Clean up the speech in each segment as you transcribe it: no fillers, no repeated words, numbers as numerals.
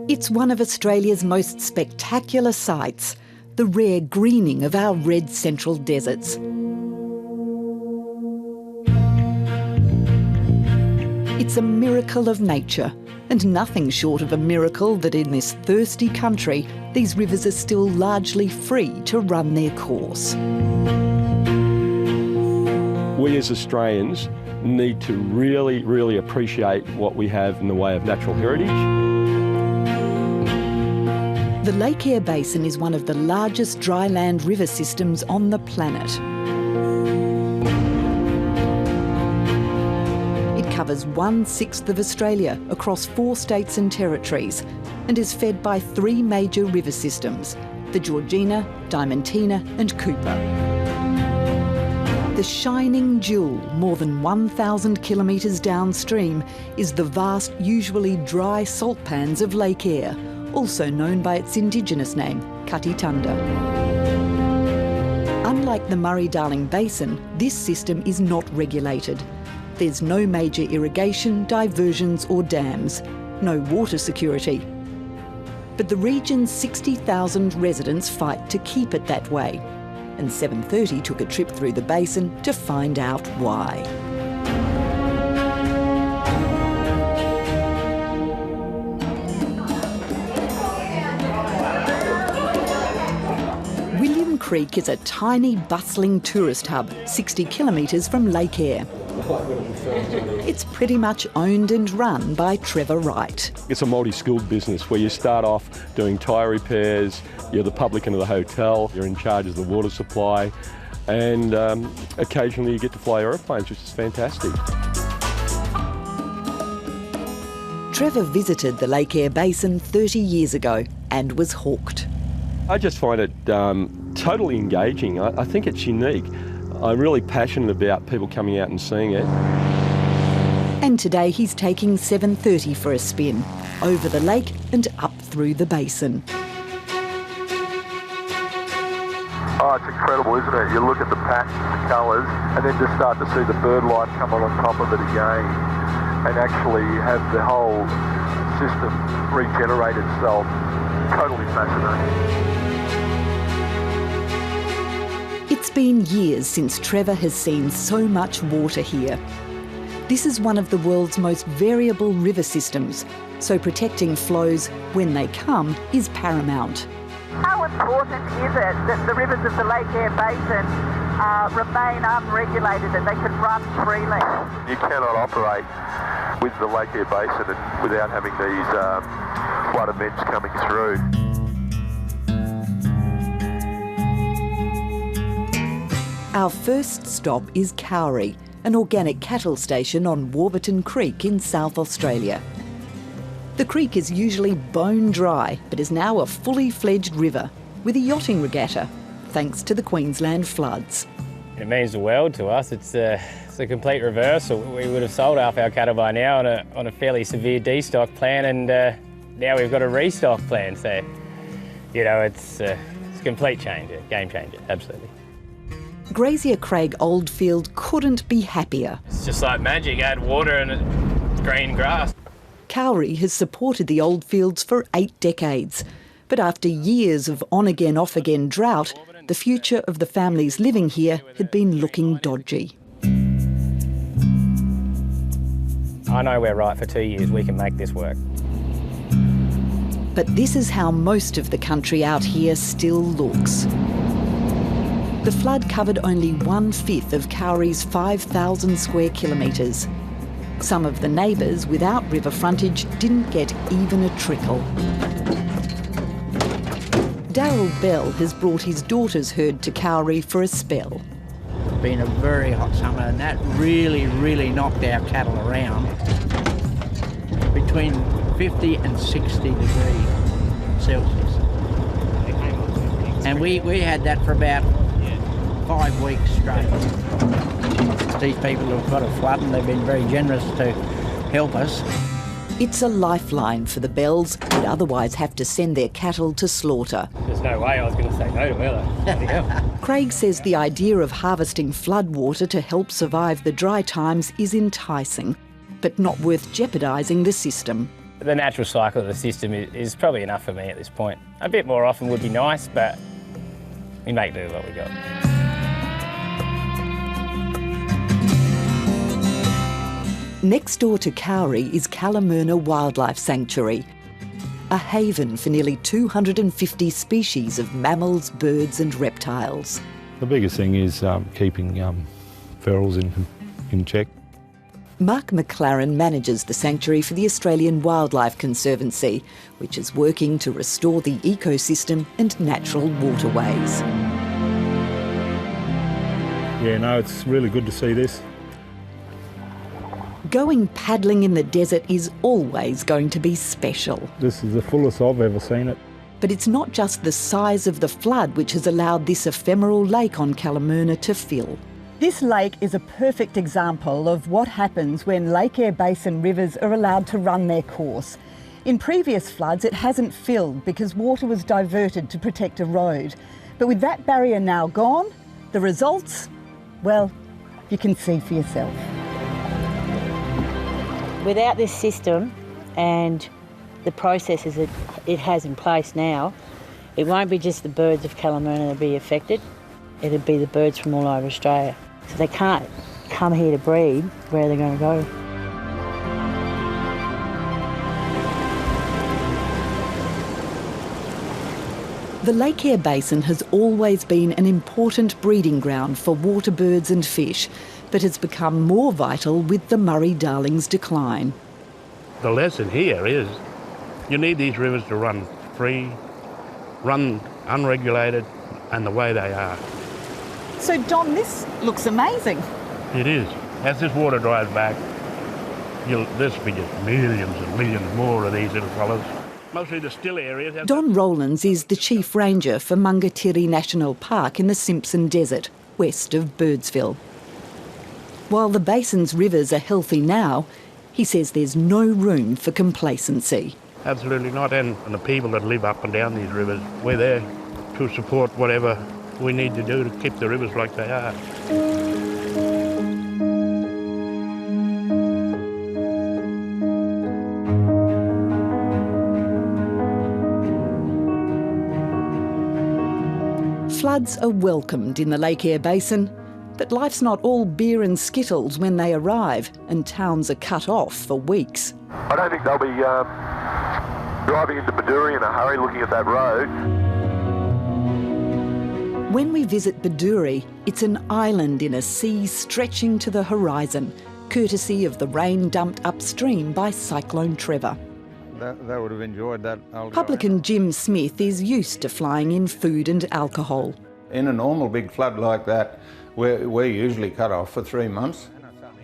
It's one of Australia's most spectacular sights, the rare greening of our red central deserts. It's a miracle of nature, and nothing short of a miracle that in this thirsty country, these rivers are still largely free to run their course. We as Australians need to really, really appreciate what we have in the way of natural heritage. The Lake Eyre Basin is one of the largest dry land river systems on the planet. It covers 1/6 of Australia across 4 states and territories and is fed by 3 major river systems, the Georgina, Diamantina and Cooper. The shining jewel, more than 1,000 kilometres downstream, is the vast, usually dry salt pans of Lake Eyre, also known by its indigenous name, Kati Thanda. Unlike the Murray-Darling Basin, this system is not regulated. There's no major irrigation, diversions or dams, no water security. But the region's 60,000 residents fight to keep it that way. And 7:30 took a trip through the basin to find out why. William Creek is a tiny, bustling tourist hub, 60 kilometres from Lake Eyre. It's pretty much owned and run by Trevor Wright. It's a multi-skilled business where you start off doing tyre repairs, you're the publican of the hotel, you're in charge of the water supply, and occasionally you get to fly aeroplanes, which is fantastic. Trevor visited the Lake Eyre Basin 30 years ago and was hooked. I just find it totally engaging. I think it's unique. I'm really passionate about people coming out and seeing it. And today he's taking 7:30 for a spin, over the lake and up through the basin. Oh, it's incredible, isn't it? You look at the patterns, the colours, and then just start to see the bird life come on top of it again, and actually have the whole system regenerate itself. Totally fascinating. It's been years since Trevor has seen so much water here. This is one of the world's most variable river systems, so protecting flows when they come is paramount. How important is it that the rivers of the Lake Eyre Basin remain unregulated and they can run freely? You cannot operate with the Lake Eyre Basin without having these flood events coming through. Our first stop is Cowrie, an organic cattle station on Warburton Creek in South Australia. The creek is usually bone dry, but is now a fully fledged river with a yachting regatta, thanks to the Queensland floods. It means the world to us. It's a complete reversal. We would have sold off our cattle by now on a fairly severe destock plan, and now we've got a restock plan. So, you know, it's a complete change, a game changer, absolutely. Grazier Craig Oldfield couldn't be happier. It's just like magic, add water and it's green grass. Cowrie has supported the Oldfields for 8 decades, but after years of on-again, off-again drought, the future of the families living here had been looking dodgy. I know we're right for 2 years, we can make this work. But this is how most of the country out here still looks. The flood covered only 1/5 of Cowrie's 5,000 square kilometres. Some of the neighbours without river frontage didn't get even a trickle. Darryl Bell has brought his daughter's herd to Cowrie for a spell. It's been a very hot summer and that really knocked our cattle around. Between 50 and 60 degrees Celsius. And we had that for about 5 weeks straight. These people have got a flood and they've been very generous to help us. It's a lifeline for the Bells who'd otherwise have to send their cattle to slaughter. There's no way I was going to say no to Miller. Craig says the idea of harvesting flood water to help survive the dry times is enticing, but not worth jeopardising the system. The natural cycle of the system is probably enough for me at this point. A bit more often would be nice, but we make do with what we got. Next door to Cowrie is Kalamurna Wildlife Sanctuary, a haven for nearly 250 species of mammals, birds and reptiles. The biggest thing is keeping ferals in check. Mark McLaren manages the sanctuary for the Australian Wildlife Conservancy, which is working to restore the ecosystem and natural waterways. Yeah, no, it's really good to see this. Going paddling in the desert is always going to be special. This is the fullest I've ever seen it. But it's not just the size of the flood which has allowed this ephemeral lake on Kalamurna to fill. This lake is a perfect example of what happens when Lake Eyre Basin rivers are allowed to run their course. In previous floods, it hasn't filled because water was diverted to protect a road. But with that barrier now gone, the results, well, you can see for yourself. Without this system and the processes that it has in place now, it won't be just the birds of Kalamurna that will be affected, it'll be the birds from all over Australia. So they can't come here to breed. Where are they going to go? The Lake Eyre Basin has always been an important breeding ground for water birds and fish, but has become more vital with the Murray-Darling's decline. The lesson here is you need these rivers to run free, run unregulated, and the way they are. So Don, this looks amazing. It is. As this water dries back, this will be just millions and millions more of these little fellas. Mostly the still areas. Don Rowlands is the Chief Ranger for Mungatiri National Park in the Simpson Desert, west of Birdsville. While the basin's rivers are healthy now, he says there's no room for complacency. Absolutely not, and the people that live up and down these rivers, we're there to support whatever we need to do to keep the rivers like they are. Floods are welcomed in the Lake Eyre Basin, but life's not all beer and skittles when they arrive and towns are cut off for weeks. I don't think they'll be driving into Bedourie in a hurry looking at that road. When we visit Bedourie, it's an island in a sea stretching to the horizon, courtesy of the rain dumped upstream by Cyclone Trevor. They would have enjoyed that. Publican Jim Smith is used to flying in food and alcohol. In a normal big flood like that, we're usually cut off for 3 months.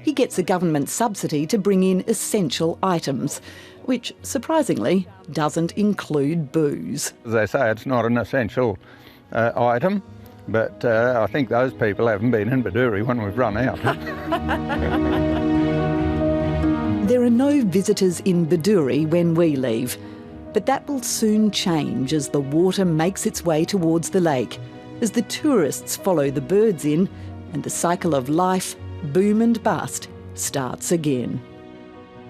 He gets a government subsidy to bring in essential items, which, surprisingly, doesn't include booze. As they say, it's not an essential item, but I think those people haven't been in Bedourie when we've run out. There are no visitors in Bedourie when we leave, but that will soon change as the water makes its way towards the lake, as the tourists follow the birds in and the cycle of life, boom and bust, starts again.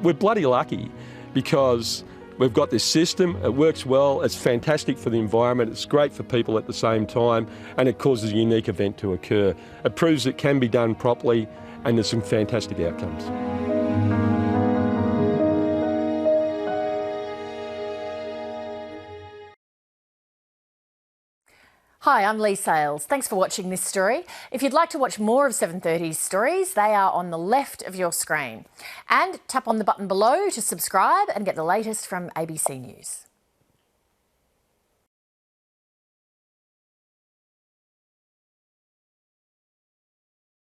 We're bloody lucky because we've got this system, it works well, it's fantastic for the environment, it's great for people at the same time, and it causes a unique event to occur. It proves it can be done properly, and there's some fantastic outcomes. Hi, I'm Lee Sales. Thanks for watching this story. If you'd like to watch more of 730's stories, they are on the left of your screen. And tap on the button below to subscribe and get the latest from ABC News.